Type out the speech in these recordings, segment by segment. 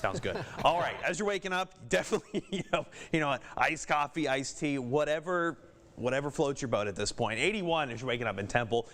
Sounds good. All right, as you're waking up, definitely, iced coffee, iced tea, whatever floats your boat at this point. 81 as you're waking up in Temple,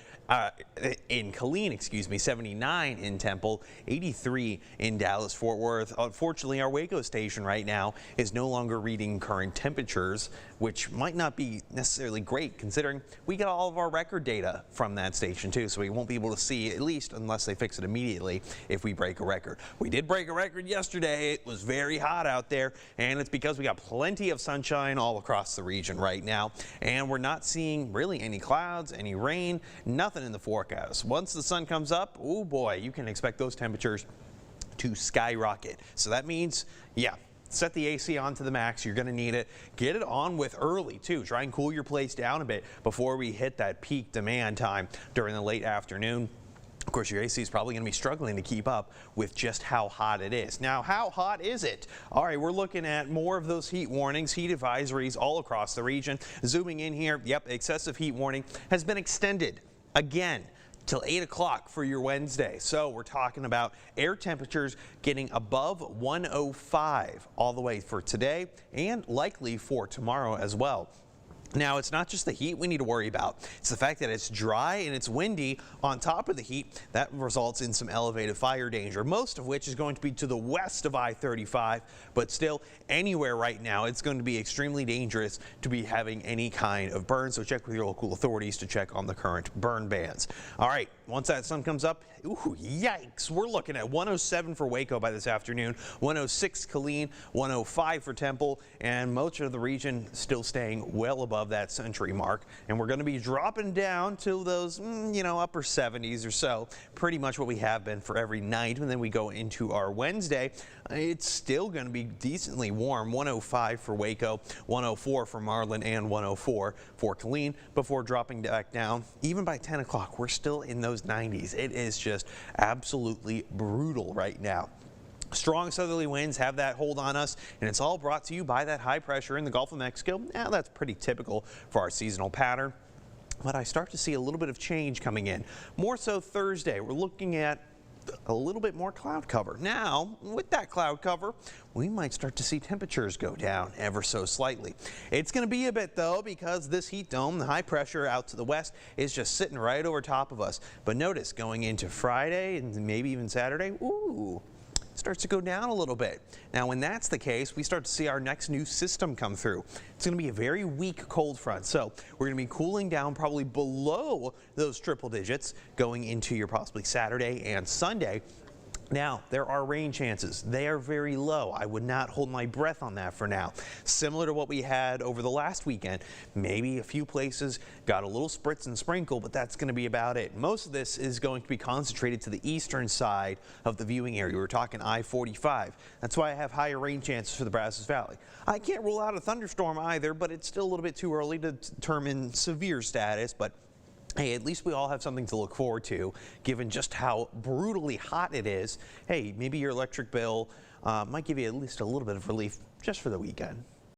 in Killeen, excuse me, 79 in Temple, 83 in Dallas-Fort Worth. Unfortunately, our Waco station right now is no longer reading current temperatures, which might not be necessarily great considering we get all of our record data from that station too, so we won't be able to see, at least unless they fix it immediately, if we break a record. We did break a record yesterday. It was very hot out there, and it's because we got plenty of sunshine all across the region right now, and we're not seeing really any clouds, any rain, nothing in the forecast. Once the sun comes up, oh boy, you can expect those temperatures to skyrocket. So that means, yeah, set the AC on to the max. You're going to need it. Get it on with early too. Try and cool your place down a bit before we hit that peak demand time during the late afternoon. Of course, your AC is probably going to be struggling to keep up with just how hot it is. Now, how hot is it? All right, we're looking at more of those heat warnings, heat advisories all across the region. Zooming in here, yep, excessive heat warning has been extended again till 8 o'clock for your Wednesday. So we're talking about air temperatures getting above 105 all the way for today and likely for tomorrow as well. Now, it's not just the heat we need to worry about. It's the fact that it's dry and it's windy on top of the heat. That results in some elevated fire danger, most of which is going to be to the west of I-35, but still anywhere right now, it's going to be extremely dangerous to be having any kind of burn. So check with your local authorities to check on the current burn bans. All right, once that sun comes up, ooh, yikes, we're looking at 107 for Waco by this afternoon, 106 Killeen, 105 for Temple, and most of the region still staying well above that century mark, and we're going to be dropping down to those upper 70s or so, pretty much what we have been for every night. And then we go into our Wednesday, it's still going to be decently warm, 105 for Waco, 104 for Marlin, and 104 for Killeen before dropping back down. Even by 10 o'clock, we're still in those 90s. It is just absolutely brutal right now. Strong southerly winds have that hold on us, and it's all brought to you by that high pressure in the Gulf of Mexico. Now, that's pretty typical for our seasonal pattern, but I start to see a little bit of change coming in. More so Thursday, we're looking at a little bit more cloud cover. Now, with that cloud cover, we might start to see temperatures go down ever so slightly. It's going to be a bit though, because this heat dome, the high pressure out to the west, is just sitting right over top of us. But notice going into Friday and maybe even Saturday, ooh, starts to go down a little bit. Now, when that's the case, we start to see our next new system come through. It's going to be a very weak cold front, so we're going to be cooling down probably below those triple digits going into your possibly Saturday and Sunday. Now, there are rain chances. They are very low. I would not hold my breath on that for now. Similar to what we had over the last weekend. Maybe a few places got a little spritz and sprinkle, but that's going to be about it. Most of this is going to be concentrated to the eastern side of the viewing area. We're talking I-45. That's why I have higher rain chances for the Brazos Valley. I can't rule out a thunderstorm either, but it's still a little bit too early to determine severe status. But hey, at least we all have something to look forward to, given just how brutally hot it is. Hey, maybe your electric bill might give you at least a little bit of relief just for the weekend.